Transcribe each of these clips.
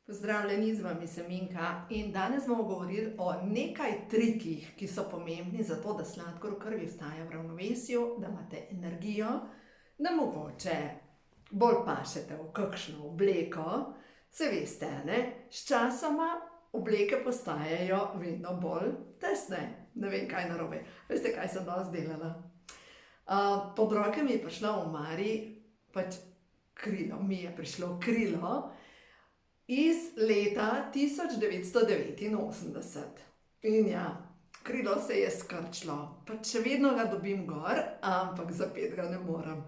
Pozdravljeni, z vami sem Minka in danes bomo govorili o nekaj trikih, ki so pomembni za to, da sladkor v krvi ostaja v ravnovesju, da imate energijo, da mogoče bolj pašete v kakšno obleko. Se veste, ne? S časoma obleke postajajo vedno bolj tesne. Ne vem, kaj narobe. Veste, kaj sem danes delala? Pod roke mi je prišlo v omari, mi je prišlo krilo iz leta 1989. In ja, krilo se je skrčilo. Še vedno ga dobim gor, ampak zapet ga ne morem.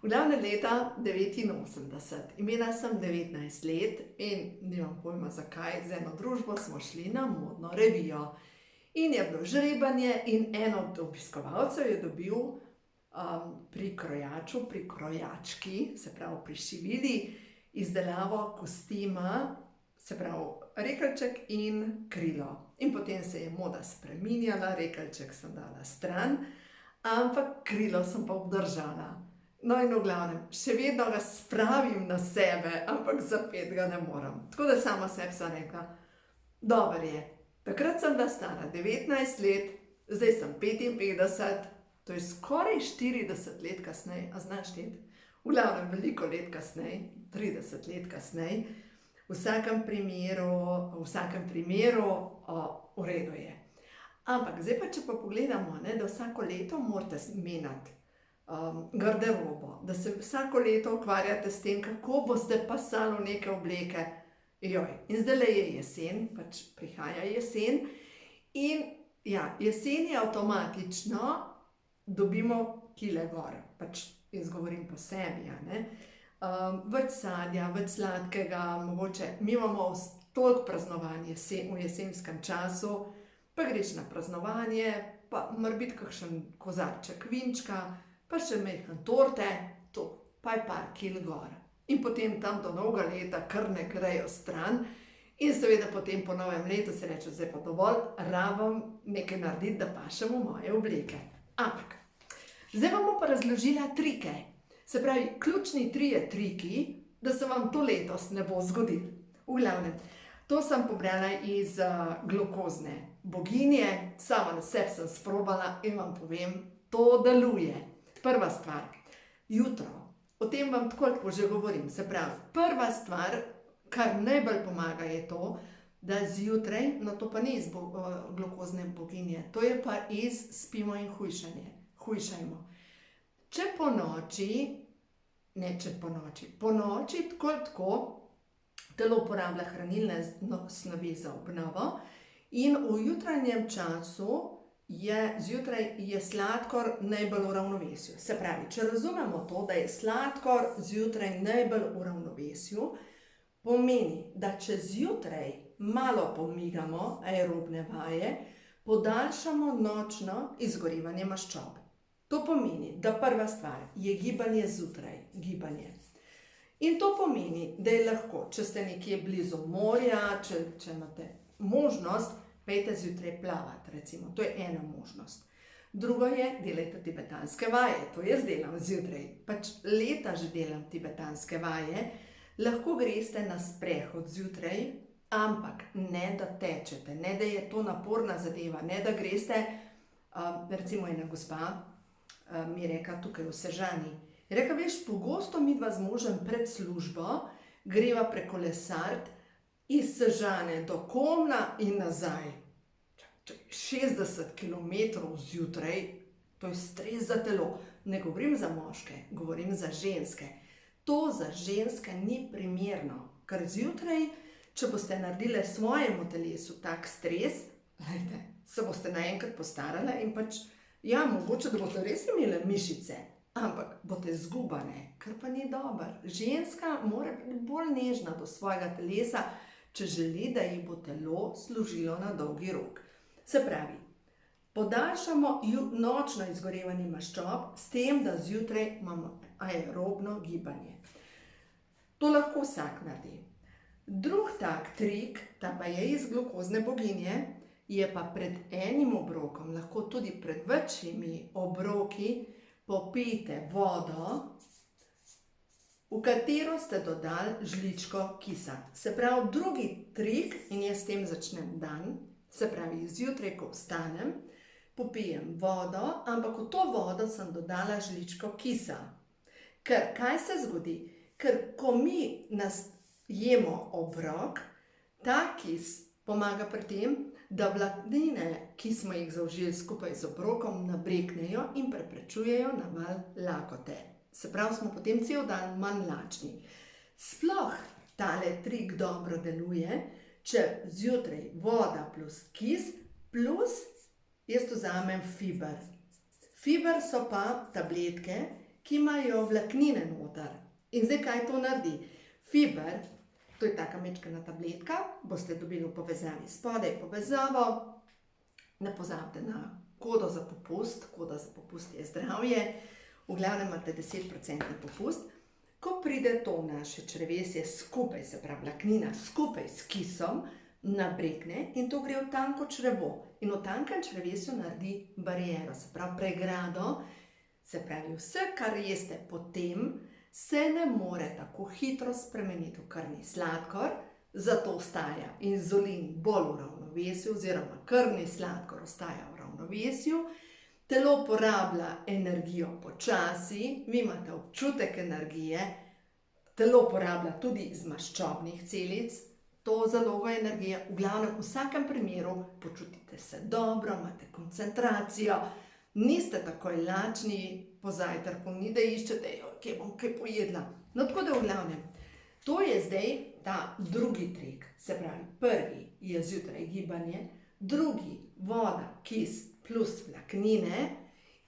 V glavnem leta 1989. Imela sem 19 let in nimam pojma zakaj, z eno družbo smo šli na modno revijo. In je bilo žrebanje in en od obiskovalcev je dobil pri krojaču, pri krojački, se pravi pri šivili, izdelavo kostima, se pravi rekelček in krilo. In potem se je moda spreminjala, rekelček sem dala stran, ampak krilo sem pa obdržala. No in v glavnem, še vedno ga spravim na sebe, ampak zapet ga ne morem. Tako da sama sebi sem rekla, dober je. Takrat sem bila stara 19 let, zdaj sem 55, to je skoraj 40 let kasneje, a znaš šteti? V glavnem veliko let kasneje, 30 let kasneje, v vsakem primeru v redu je. Ampak zdaj pa, če pa pogledamo, ne, da vsako leto morate menjati garderobo, da se vsako leto ukvarjate s tem, kako boste pasali v neke obleke. In zdajle je jesen, prihaja jesen in ja, jesen je avtomatično dobimo kile gor, jaz govorim po sebi, ne. Več sadja, več sladkega, mogoče, mi imamo toliko praznovanje v jesenskem času, pa greš na praznovanje, pa mora biti kakšen kozarček vinčka, pa še majhen torte, to, pa je par kil gor. In potem tam do novega leta kar ne grejo stran in seveda potem po novem letu se reče, zdaj pa dovolj, rabim nekaj narediti, da pašem v moje obleke. Ampak, zdaj vam bom pa razložila trike. Se pravi, ključni trije triki, da se vam to letos ne bo zgodilo. V glavnem, to sem pobrala iz glukozne boginje, sama na sebi sem sprobala in vam povem, to deluje. Prva stvar, jutro. O tem vam tako ali tako že govorim. Se pravi, prva stvar, kar najbolj pomaga, je to, da zjutraj, no to pa ni iz glukozne boginje, to je pa iz spimo in hujšajmo. Po noči tako ali tako telo uporablja hranilne snovi za obnovo in v jutranjem času zjutraj je sladkor najbolj v ravnovesju. Se pravi, če razumemo to, da je sladkor zjutraj najbolj v ravnovesju, pomeni, da če zjutraj malo pomigamo aerobne vaje, podaljšamo nočno izgorevanje maščob. To pomeni, da prva stvar je gibanje zjutraj, gibanje. In to pomeni, da je lahko, če ste nekje blizu morja, če imate možnost, pejte zjutraj plavati, recimo, to je ena možnost. Drugo je, delajte tibetanske vaje, to jaz delam zjutraj, leta že delam tibetanske vaje, lahko greste na sprehod zjutraj, ampak ne da tečete, ne da je to naporna zadeva, ne da greste, recimo ena gospa mi je rekla tukaj v Sežani, je rekla, veš, pogosto midva z možem pred službo greva prekolesariti iz Sežane do Komna in nazaj. 60 kilometrov zjutraj, to je stres za telo. Ne govorim za moške, govorim za ženske. To za ženske ni primerno, ker zjutraj, če boste naredili svojemu telesu tak stres, se boste naenkrat postarali in ja, mogoče, da boste res imeli mišice, ampak boste zgubane, kar pa ni dobro. Ženska mora biti bolj nežna do svojega telesa, če želi, da ji bo telo služilo na dolgi rok. Se pravi, podaljšamo nočno izgorevanje maščob s tem, da zjutraj imamo aerobno gibanje. To lahko vsak naredi. Drug tak trik, ta pa je iz glukozne boginje, je pa pred enim obrokom, lahko tudi pred večjimi obroki, popijte vodo v katero ste dodali žličko kisa. Se pravi, drugi trik, in jaz s tem začnem dan, se pravi, zjutraj, ko vstanem, popijem vodo, ampak v to vodo sem dodala žličko kisa. Ker kaj se zgodi? Ker ko mi jemo obrok, ta kis pomaga pri tem, da vlaknine, ki smo jih zaužili skupaj z obrokom, nabreknejo in preprečujejo naval lakote. Se pravi, smo potem cel dan manj lačni. Sploh tale trik dobro deluje, če zjutraj voda plus kis, plus jaz vzamem fiber. Fiber so pa tabletke, ki imajo vlaknine noter. In zdaj kaj to naredi? Fiber, to je taka mečkana tabletka, boste dobili v povezavi spodaj povezavo. Ne pozabite na kodo za popust, koda za popust je zdravje. V glavnem imate 10% popust. Ko pride to v naše črevesje skupaj, se pravi vlaknina, skupaj s kisom, nabrekne in to gre v tanko črevo. In v tankem črevesju naredi bariero, se pravi pregrado, se pravi vse, kar jeste potem, se ne more tako hitro spremeniti v krvni sladkor, zato ostaja inzulin bolj v ravnovesju, oziroma krvni sladkor ostaja v ravnovesju, telo porablja energijo počasi, vi imate občutek energije, telo porablja tudi iz maščobnih celic, to zalogo energije, v glavnem v vsakem primeru počutite se dobro, imate koncentracijo, niste takoj lačni po zajtrku, ni da iščete, kje bom kaj pojedla. No, tako da v glavnem, to je zdaj ta drugi trik, se pravi, prvi je zjutraj gibanje, drugi voda, kis plus vlaknine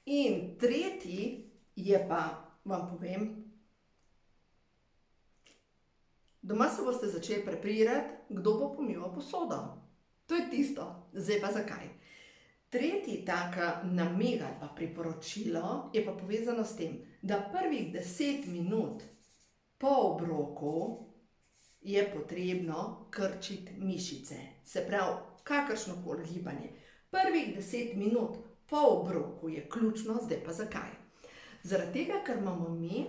in tretji je pa, vam povem, doma se boste začeli prepirati, kdo bo pomival posodo. To je tisto, zdaj pa zakaj. Tretji taka namig ali pa priporočilo je pa povezano s tem, da prvih 10 minut po obroku je potrebno krčiti mišice. Se pravi, kakršnokoli gibanje. Prvih 10 minut po obroku je ključno, zdaj pa zakaj? Zaradi tega, ker imamo mi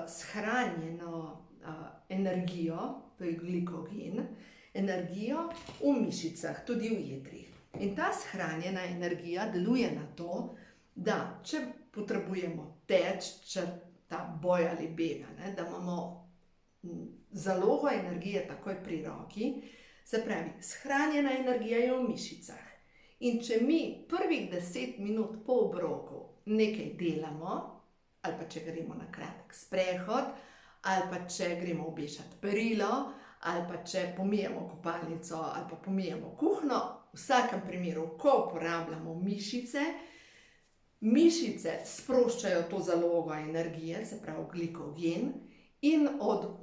shranjeno energijo, to je glikogen, energijo v mišicah, tudi v jetrih. In ta shranjena energija deluje na to, da če potrebujemo teči, ta boj ali bega, da imamo zalogo energije takoj pri roki, se pravi, shranjena energija je v mišicah. In če mi prvih 10 minut po obroku nekaj delamo, ali pa če gremo na kratek sprehod, ali pa če gremo obešati perilo, ali pa če pomijemo kopalnico, ali pa pomijemo kuhno, v vsakem primeru, ko uporabljamo mišice, mišice sproščajo to zalogo energije, se pravi glikogen, in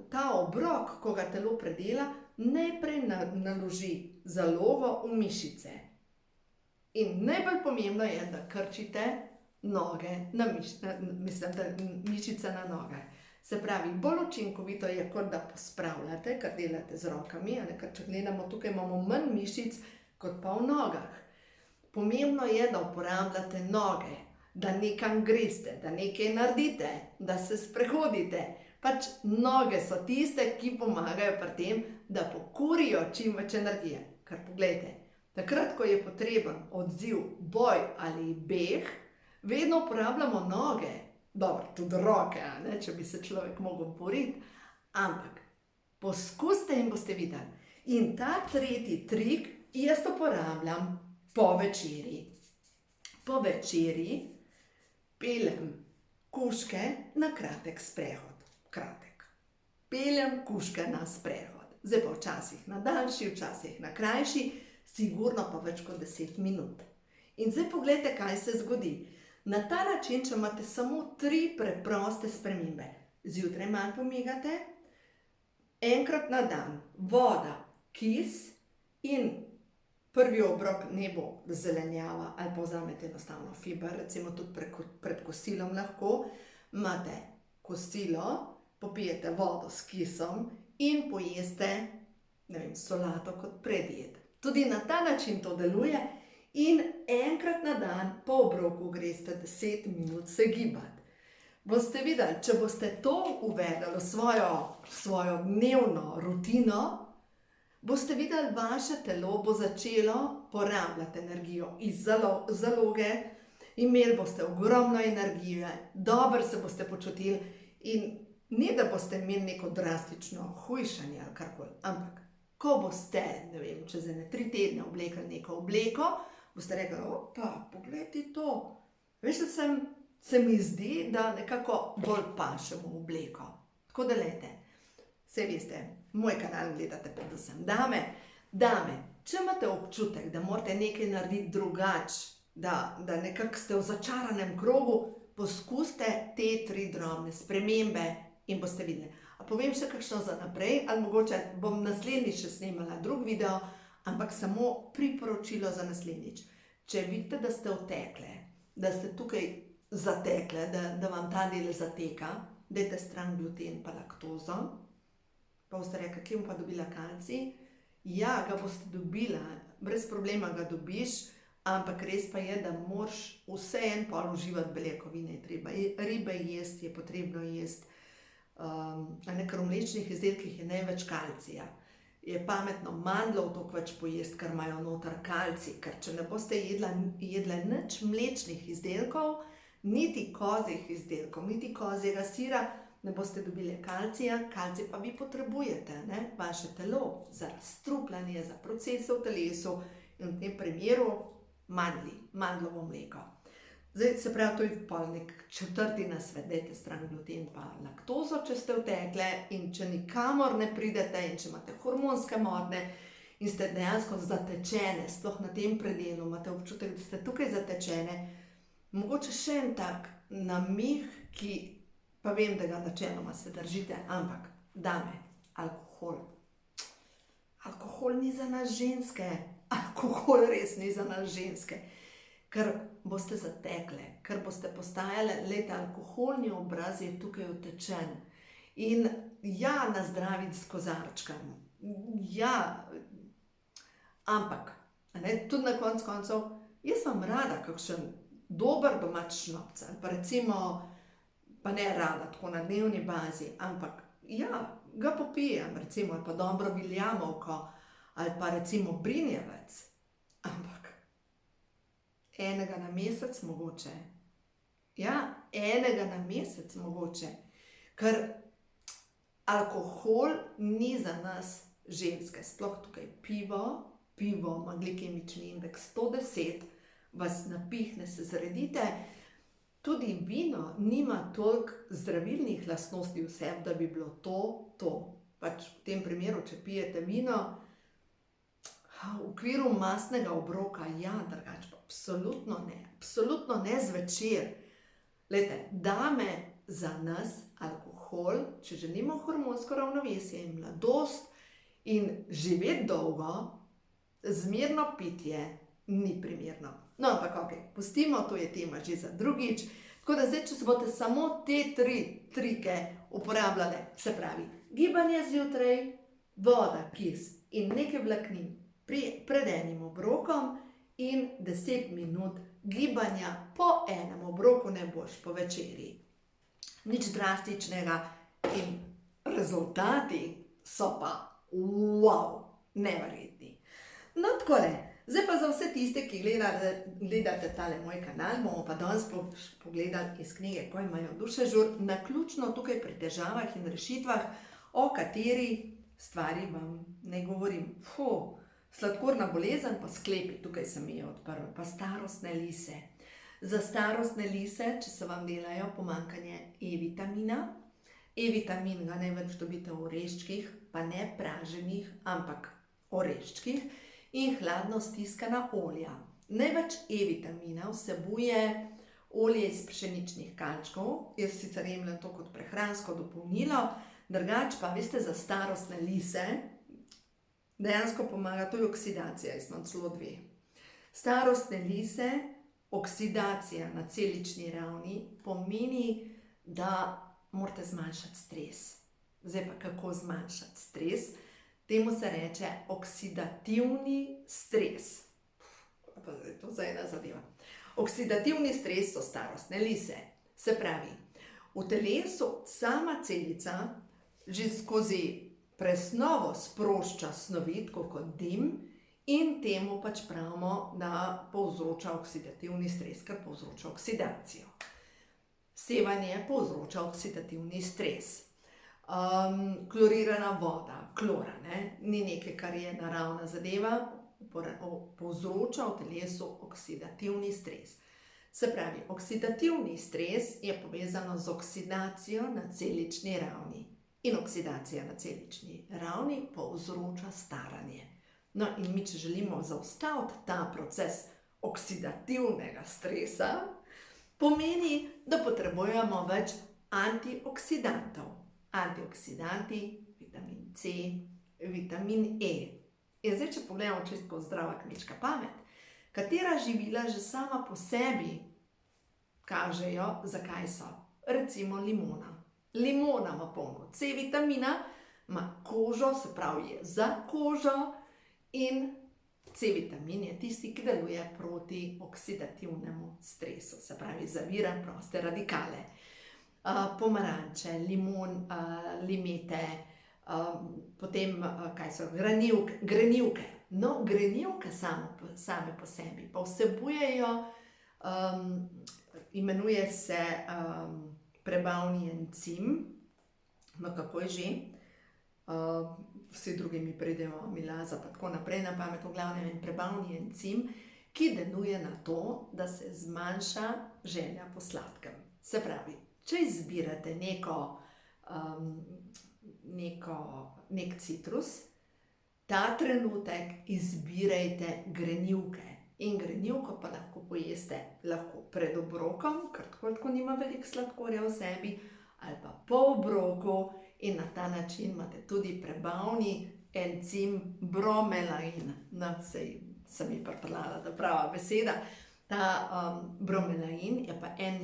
ta obrok, ko ga telo predela, najprej naloži zalogo v mišice. In najbolj pomembno je, da krčite noge, mišice na nogah. Se pravi, bolj učinkovito je, kot da pospravljate, kar delate z rokami, ker če gledamo, tukaj imamo manj mišic, kot pa v nogah. Pomembno je, da uporabljate noge, da nekam greste, da nekaj naredite, da se sprehodite. Pač noge so tiste, ki pomagajo pri tem, da pokurijo čim več energije. Ker poglejte, takrat, ko je potreben odziv, boj ali beg, vedno uporabljamo noge. Dobro, tudi roke, če bi se človek mogel boriti, ampak poskusite in boste videli. In ta tretji trik jaz uporabljam po večerji. Po večerji peljem kužke na kratek sprehod. Kratek. Peljem kužke na sprehod. Zdaj pa včasih na daljši, včasih na krajši, sigurno pa več kot 10 minut. In zdaj pogledajte, kaj se zgodi. Na ta način, če imate samo 3 preproste spremembe. Zjutraj malo pomigate, enkrat na dan voda, kis in prvi obrok ne bo zelenjava ali pa vzamete enostavno fiber, recimo tudi pred kosilom lahko, imate kosilo, popijete vodo s kisom in pojeste, ne vem, solato kot predjed. Tudi na ta način to deluje. In enkrat na dan po obroku greste 10 minut se gibati. boste videli, če boste to uvedli v svojo dnevno rutino, boste videli, vaše telo bo začelo porabljati energijo iz zaloge, imeli boste ogromno energije, dobro se boste počutili in ne da boste imeli neko drastično hujšanje ali karkoli, ampak ko boste, ne vem, čez 3 tedne oblekli neko obleko, boste rekli, opa, poglej ti to. Veš, da se mi zdi, da nekako bolj pašem v obleko. Tako da lejte, saj veste, moj kanal gledate predvsem dame. Dame, če imate občutek, da morate nekaj narediti drugače, da nekako ste v začaranem krogu, poskusite te 3 drobne spremembe in boste videli. A povem še kakšno za naprej, ali mogoče bom naslednjič še snemala drug video, ampak samo priporočilo za naslednjič. Če vidite, da ste otekle, da ste tukaj zatekle, da vam ta del zateka, dajte stran gluten pa laktozo, pa boste rekli, kje bom pa dobila kalcij? Ja, ga boste dobila, brez problema ga dobiš, ampak res pa je, da moraš vseeno pol uživati beljakovine, je treba ribe jesti, je potrebno jesti. Ker v mlečnih izdelkih je največ kalcija. Je pametno mandljev toliko več pojesti, ker imajo noter kalcij, ker če ne boste jedle nič mlečnih izdelkov, niti kozjih izdelkov, niti kozjega sira, ne boste dobili kalcija, kalcij pa vi potrebujete, vaše telo, za razstrupljanje, za procese v telesu in v tem primeru mandljevo mleko. Zdaj, se pravi, to je pol nek 4. nasvet, dajte stran gluten pa laktozo, če ste otekle in če nikamor ne pridete in če imate hormonske motnje in ste dejansko zatečene, sploh na tem predelu, imate občutek, da ste tukaj zatečene, mogoče še en tak namig, ki pa vem, da ga načeloma se držite, ampak dame, alkohol. Alkohol ni za nas ženske, alkohol res ni za nas ženske. Ker boste zatekle, ker boste postajale, lejte, alkoholni obraz je tukaj utečen. In ja, nazdraviti s kozarčkom, ja, ampak, tudi na koncev, jaz vam rada kakšen dober domač šnopec, ali pa recimo, pa ne rada, tako na dnevni bazi, ampak ja, ga popijem, recimo, ali pa dobro viljamovko, ali pa recimo brinjevec, ampak enega na mesec mogoče. Ja, enega na mesec mogoče. Ker alkohol ni za nas ženske. Sploh tukaj pivo ima glikemični indeks 110, vas napihne, se zredite. Tudi vino nima toliko zdravilnih lastnosti v sebi, da bi bilo to. Pač v tem primeru, če pijete vino, v okviru mastnega obroka, ja, drugače pa absolutno ne zvečer. Glejte, dame, za nas alkohol, če želimo hormonsko ravnovesje in mladost in živeti dolgo, zmerno pitje ni primerno. No, ampak okej, pustimo, to je tema že za drugič. Tako da zdaj, če se boste samo te 3 trike uporabljale, se pravi, gibanje zjutraj, voda, kis in nekaj vlaknin pred enim obrokom in 10 minut gibanja po enem obroku, ne boš po večerji. Nič drastičnega in rezultati so pa wow, neverjetni. No, takole, zdaj pa za vse tiste, ki gledate tale moj kanal, bomo pa danes pogledali iz knjige Ko imajo duše žur, naključno tukaj pri težavah in rešitvah, o kateri stvari vam ne govorim. Sladkorna bolezen, pa sklepi, tukaj sem jo odprla, pa starostne lise. Za starostne lise, če se vam delajo pomanjkanje E-vitamina, E-vitamin ga največ dobite v oreščkih, pa ne praženih, ampak oreščkih, in hladno stiskana olja. Največ E-vitamina vsebuje olje iz pšeničnih kalčkov, jaz sicer jemljem to kot prehransko dopolnilo, drugače pa, veste, za starostne lise dejansko pomaga, to je oksidacija, jaz imam celo 2. Starostne lise, oksidacija na celični ravni pomeni, da morate zmanjšati stres. Zdaj pa kako zmanjšati stres? Temu se reče oksidativni stres. Pa zdaj to za ena zadeva. Oksidativni stres so starostne lise. Se pravi, V telesu sama celica že skozi presnovo sprošča snovi, tako kot dim, in temu pač pravimo, da povzroča oksidativni stres, ker povzroča oksidacijo. Sevanje povzroča oksidativni stres. Klorirana voda, klora, ni nekaj, kar je naravna zadeva, povzroča v telesu oksidativni stres. Se pravi, oksidativni stres je povezano z oksidacijo na celični ravni. In oksidacija na celični ravni povzroča staranje. No, in mi, če želimo zaustaviti ta proces oksidativnega stresa, pomeni, da potrebujemo več antioksidantov. Antioksidanti, vitamin C, vitamin E. In zdaj, če pogledamo čisto zdrava kmečka pamet, katera živila že sama po sebi kažejo, zakaj so. Recimo limona. Limona ima polno C vitamina, ima kožo, se pravi je za kožo, in C vitamin je tisti, ki deluje proti oksidativnemu stresu, se pravi zavira proste radikale. Pomaranče, limon, limete, potem kaj so, grenivke. No, grenivke same po sebi pa vsebujejo, imenuje se prebavni encim, no kako je že, vsi drugi mi pridejo milaza pa tako naprej na pamet, v glavnem en prebavni encim, ki deluje na to, da se zmanjša želja po sladkem. Se pravi, če izbirate nek citrus, ta trenutek izbirajte grenivke. In grenivko pa lahko pojeste pred obrokom, ker tako nima veliko sladkorja v sebi, ali pa po obroku, in na ta način imate tudi prebavni encim bromelain. No, sej sem ji pripeljala ta prava beseda. Ta bromelain je pa en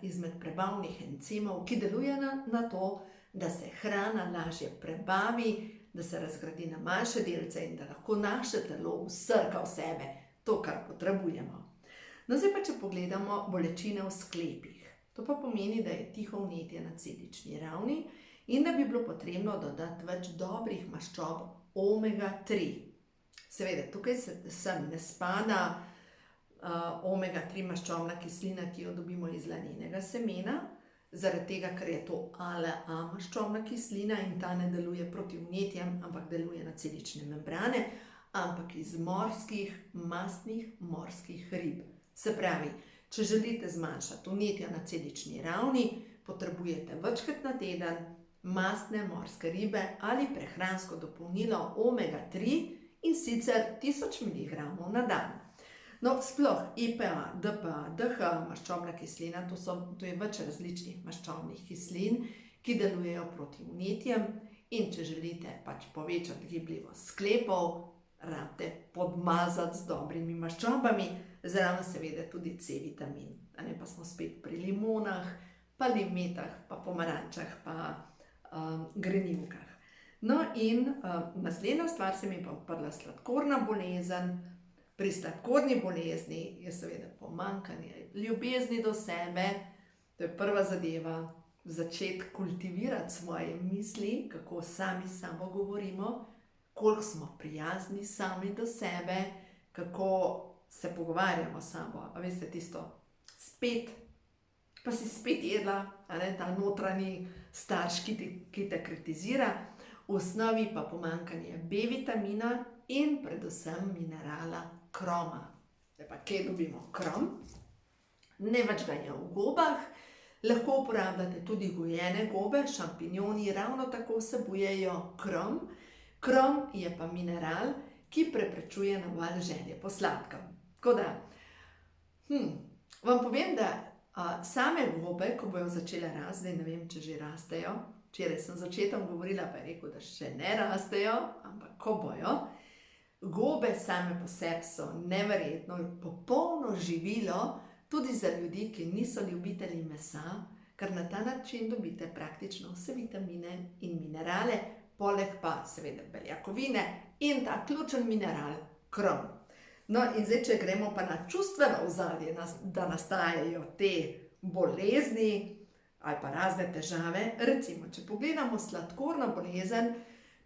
izmed prebavnih encimov, ki deluje na to, da se hrana lažje prebavi, da se razgradi na manjše delce in da lahko naše telo vsrka v sebe to, kar potrebujemo. No, zdaj pa, če pogledamo bolečine v sklepih. To pa pomeni, da je tiho vnetje na celični ravni in da bi bilo potrebno dodati več dobrih maščob omega-3. Seveda, tukaj sem ne spada omega-3 maščobna kislina, ki jo dobimo iz lanenega semena, zaradi tega, ker je to ALA maščobna kislina in ta ne deluje proti vnetjem, ampak deluje na celične membrane, ampak iz mastnih morskih rib. Se pravi, če želite zmanjšati vnetja na celični ravni, potrebujete večkrat na teden mastne morske ribe ali prehransko dopolnilo omega-3, in sicer 1000 mg na dan. No, sploh EPA, DPA, DHA, maščobna kislina, to je več različnih maščobnih kislin, ki delujejo proti vnetjem, in če želite pač povečati gibljivost sklepov, rabite podmazati z dobrimi maščobami, zraven seveda tudi C vitamin. Pa smo spet pri limonah, pa limetah, pa pomarančah, pa grenivkah. No in naslednja stvar se mi pa odprla sladkorna bolezen. Pri sladkorni bolezni je seveda pomanjkanje ljubezni do sebe, to je prva zadeva, začeti kultivirati svoje misli, kako sami s sabo govorimo, koliko smo prijazni sami do sebe, kako se pogovarjamo s sabo. A veste tisto, spet, pa si spet jedla, ta notranji starš, ki te kritizira, v osnovi pa pomanjkanje B vitamina in predvsem minerala kroma. Pa kje dobimo krom? Ne več ga je v gobah, lahko uporabljate tudi gojene gobe, šampinjoni ravno tako vsebujejo krom. Krom je pa mineral, ki preprečuje naval želje po sladkem. Tako da, vam povem, da same gobe, ko bojo začele rasti, zdaj ne vem, če že rastejo, včeraj sem z očetom govorila, pa je rekel, da še ne rastejo, ampak ko bojo, gobe same po sebi so neverjetno popolno živilo, tudi za ljudi, ki niso ljubitelji mesa, ker na ta način dobite praktično vse vitamine in minerale, poleg pa seveda beljakovine in ta ključen mineral krom. No, in zdaj, če gremo pa na čustveno ozadje, da nastajajo te bolezni, ali pa razne težave. Recimo, če pogledamo sladkorno bolezen,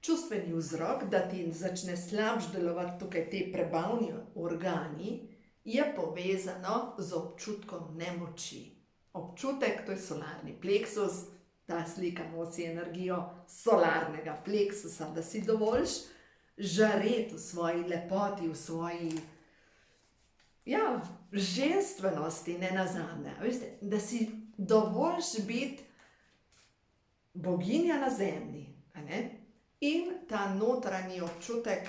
čustveni vzrok, da ti začne slabše delovati tukaj te prebavni organi, je povezano z občutkom nemoči. Občutek, to je solarni pleksus, ta slika nosi energijo solarnega pleksusa, da si dovoljš žareti v svoji lepoti, v svoji ženstvenosti, ne nazadnje. Veste, da si dovoljš biti boginja na zemlji. In ta notranji občutek,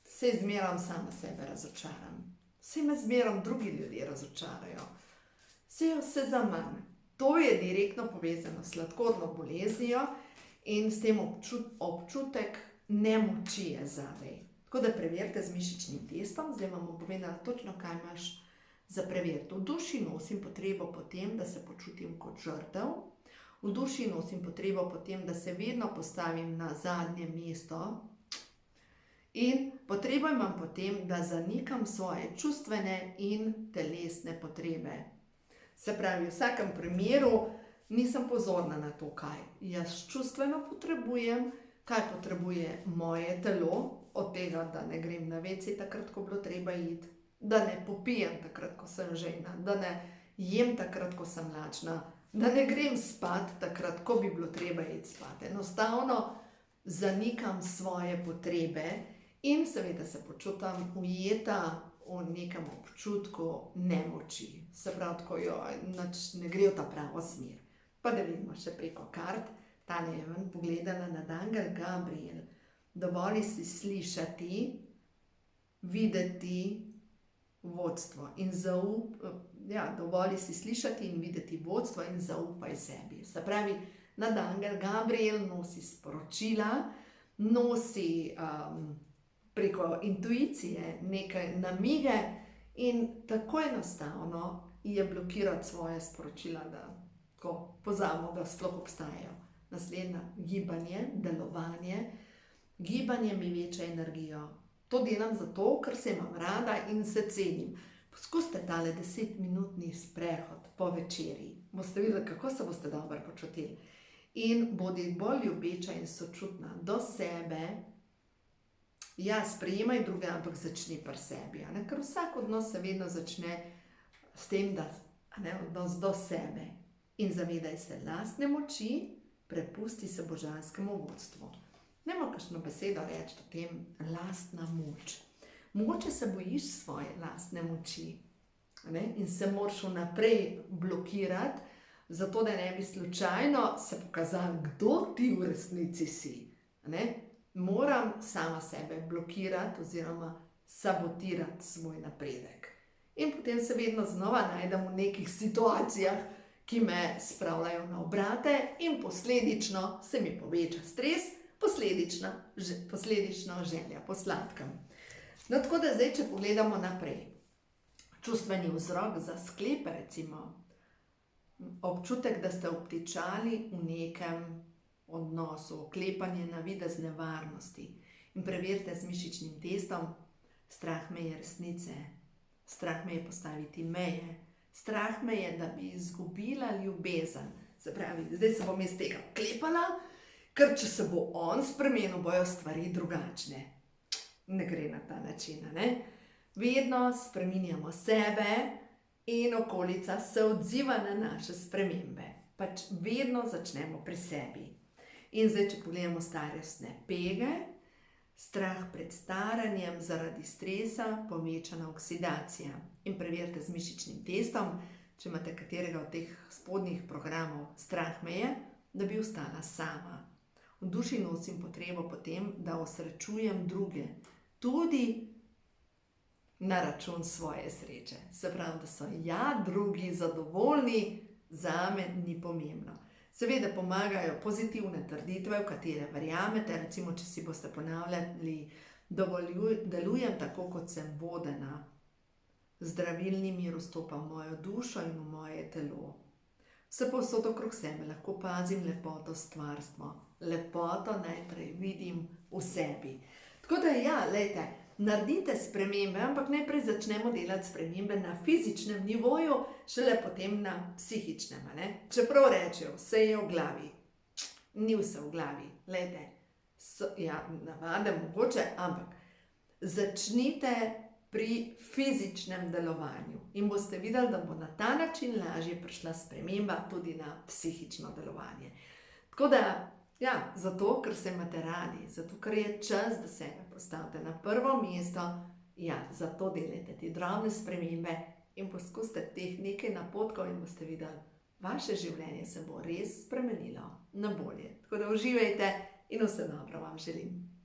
se zmeram sama sebe razočaram. Se me zmeram drugi ljudje razočarajo. Vse za manj. To je direktno povezano s sladkorno boleznijo in s tem občutek nemoči je zadaj. Tako da preverite z mišičnim testom. Zdaj vam bom povedala točno, kaj imaš za preveriti. V duši nosim potrebo po tem, da se počutim kot žrtev. V duši nosim potrebo po tem, da se vedno postavim na zadnje mesto. In potrebo imam po tem, da zanikam svoje čustvene in telesne potrebe. Se pravi, v vsakem primeru nisem pozorna na to, kaj jaz čustveno potrebujem, kaj potrebuje moje telo, od tega, da ne grem na WC takrat, ko bilo treba iti, da ne popijem takrat, ko sem žejna, da ne jem takrat, ko sem lačna, da ne grem spat takrat, ko bi bilo treba iti spat. Enostavno zanikam svoje potrebe in seveda se počutam ujeta v nekem občutku nemoči. Se pravi, tako ne gre v ta pravo smer. Pa da vidimo še preko kart, tale je ven pogledala nad angel Gabriel. Dovolj si slišati, videti vodstvo in dovolj si slišati in videti vodstvo in zaupaj sebi. Se pravi, nad angel Gabriel nosi sporočila, nosi preko intuicije nekaj namige in tako enostavno je blokirati svoje sporočila, da ko pozabimo, da sploh obstajajo. Naslednja, gibanje, delovanje. Gibanje mi veča energijo. To delam zato, ker se imam rada in se cenim. Poskusite tale 10-minutni sprehod po večerji. Boste videli, kako se boste dobro počutili. In bodi bolj ljubeča in sočutna do sebe. Sprejemaj druge, ampak začni pri sebi. Ker vsak odnos se vedno začne s tem, da odnos do sebe. In zavedaj se lastne moči, prepusti se božanskemu vodstvu. Nemo kakšno besedo reči o tem lastna moč. Mogoče se bojiš svoje lastne moči in se moraš vnaprej blokirati, zato da ne bi slučajno se pokazali, kdo ti v resnici si. Moram sama sebe blokirati oziroma sabotirati svoj napredek. In potem se vedno znova najdem v nekih situacijah, ki me spravljajo na obrate in posledično se mi poveča stres, posledično želja po sladkem. Tako da zdaj, če pogledamo naprej. Čustveni vzrok za sklepe, recimo, občutek, da ste obtičali v nekem odnosu, oklepanje navidezne varnosti. In preverite z mišičnim testom, strah me je resnice, strah me je postaviti meje, strah me je, da bi izgubila ljubezen. Se pravi, zdaj se bom iz tega oklepala, ker če se bo on spremenil, bojo stvari drugačne. Ne gre na ta način, Vedno spreminjamo sebe in okolica se odziva na naše spremembe. Pač vedno začnemo pri sebi. In zdaj, če pogledamo starostne pege, strah pred staranjem zaradi stresa, povečana oksidacija. In preverite z mišičnim testom, če imate katerega od teh spodnjih programov strah me je, da bi ostala sama. V duši nosim potrebo po tem, da osrečujem druge, tudi na račun svoje sreče. Se pravi, da so drugi zadovoljni, zame ni pomembno. Seveda pomagajo pozitivne trditve, v katere verjamete. Recimo, če si boste ponavljali, delujem tako, kot sem vodena. Zdravilni mir vstopa v mojo dušo in v moje telo. Vse povsod okrog sebe lahko opazim lepoto stvarstva. Lepoto najprej vidim v sebi. Tako da glejte, naredite spremembe, ampak najprej začnemo delati spremembe na fizičnem nivoju, šele potem na psihičnem. A ne? Čeprav rečejo, vse je v glavi, ni vse v glavi. Glejte, ja, navade mogoče, ampak začnite pri fizičnem delovanju in boste videli, da bo na ta način lažje prišla sprememba tudi na psihično delovanje. Tako da, ja, zato, ker se imate radi, zato, ker je čas, da sebe postavite na prvo mesto, ja, zato delajte te drobne spremembe in poskusite teh nekaj napotkov in boste videli, vaše življenje se bo res spremenilo na bolje. Tako da uživajte in vse dobro vam želim.